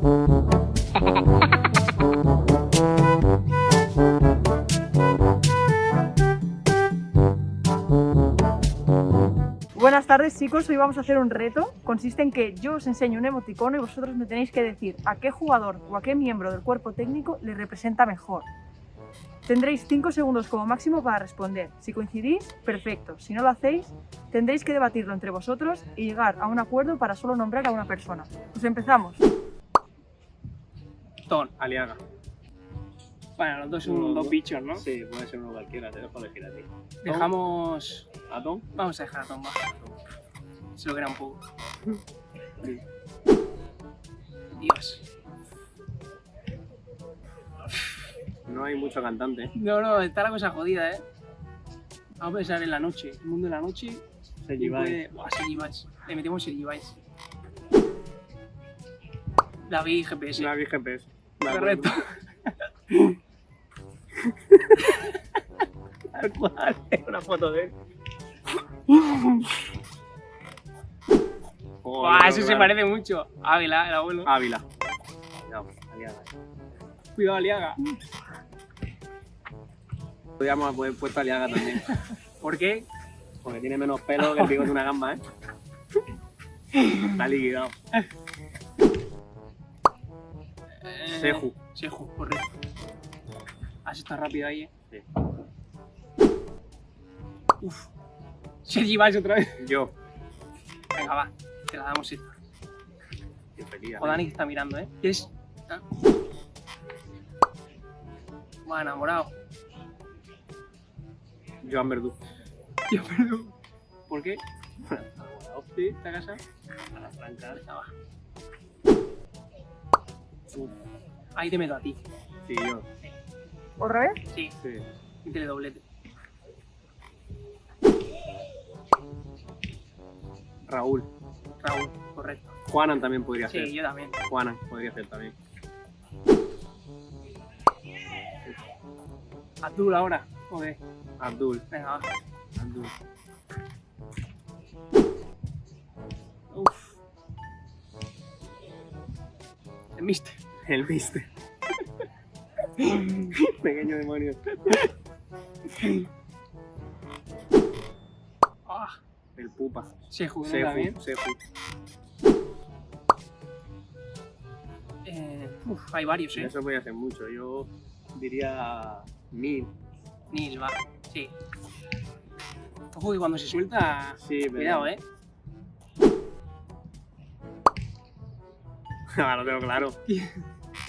Buenas tardes, chicos, hoy vamos a hacer un reto. Consiste en que yo os enseño un emoticono y vosotros me tenéis que decir a qué jugador o a qué miembro del cuerpo técnico le representa mejor. Tendréis 5 segundos como máximo para responder. Si coincidís, perfecto. Si no lo hacéis, tendréis que debatirlo entre vosotros y llegar a un acuerdo para solo nombrar a una persona. Pues empezamos. Ton. Aliaga. Bueno, los dos son dos bichos, ¿no? Sí, puede ser uno cualquiera, te dejo elegir a ti. Dejamos... ¿A Tom? Vamos a dejar a Tom, va. Se lo crea un poco. Sí. Dios. No hay mucho cantante. No, está la cosa jodida, ¿eh? Vamos a pensar en la noche. El mundo de la noche. Sergi Vice. Buah, Sergi Vice. Le metemos Sergi Vice. David GPS. Navi GPS. Correcto. Tal cual. Es una foto de él. Buah, eso se parece mucho. Ávila, el abuelo. Ávila. No, Aliaga. Cuidado, Aliaga. Podríamos haber puesto Aliaga también. ¿Por qué? Porque tiene menos pelo que el bigote de una gamba, ¿eh? Está liquidado. Seju. Seju, correcto. Has estado rápido ahí, ¿eh? Sí. Uf. Sergi Vice otra vez. Yo. Venga, va. Te la damos esta. Qué feliz. O Dani que está mirando, ¿eh? ¿Qué es? ¿Ah? Va, enamorado. Joan Verdú. Yo, perdón. ¿Por qué? Sí. ¿Esta casa? Para arrancar. Venga, va. Ahí te meto a ti. Sí, yo. ¿Otra vez? Sí. Sí. Métele doblete. Raúl. Raúl, correcto. Juanan también podría ser. Sí, yo también. Juanan podría ser también. Abdul ahora. Joder. Abdul. Venga, va. Abdul. Uf. El mister. El mister. Pequeño demonio. Ah, El pupa. Seju, ¿no? También. Seju. Hay varios, ¿eh? Eso podría ser mucho. Yo diría Nil. Nil, va. Sí. Ojo que cuando se suelta... Sí, pero... Cuidado, ¿eh? Ah, lo tengo claro.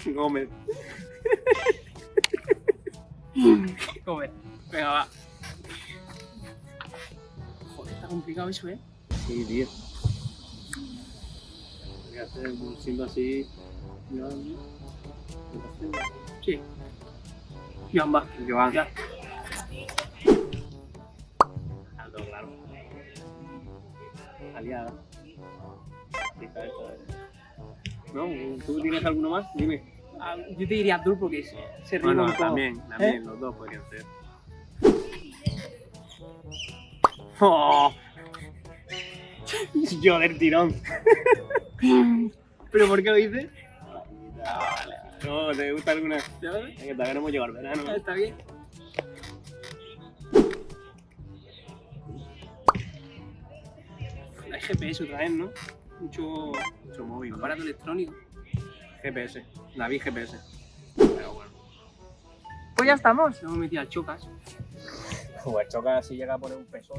Gómez. Joder. Venga, va. Joder, está complicado eso, ¿eh? Sí, tío. Podría ser siendo así. Sí. Joan va. Joan. Ya. Ah, lo tengo claro. Aliada. ¿No? ¿Tú tienes alguno más? Dime. Ah, yo te diría Abdul porque se rima Bueno, un poco. también, ¿Eh? los dos podrían ser. ¡Oh! Yo del tirón. ¿Pero por qué lo dices? No, ¿te gusta alguna? Es que todavía no hemos llegado al verano. Ah, está bien. Hay GPS otra vez, ¿no? Mucho móvil, ¿no? aparato electrónico. GPS. David GPS. Pero bueno. Pues ya estamos. Nos hemos metido al chocas. Pues choca si llega a poner un peso.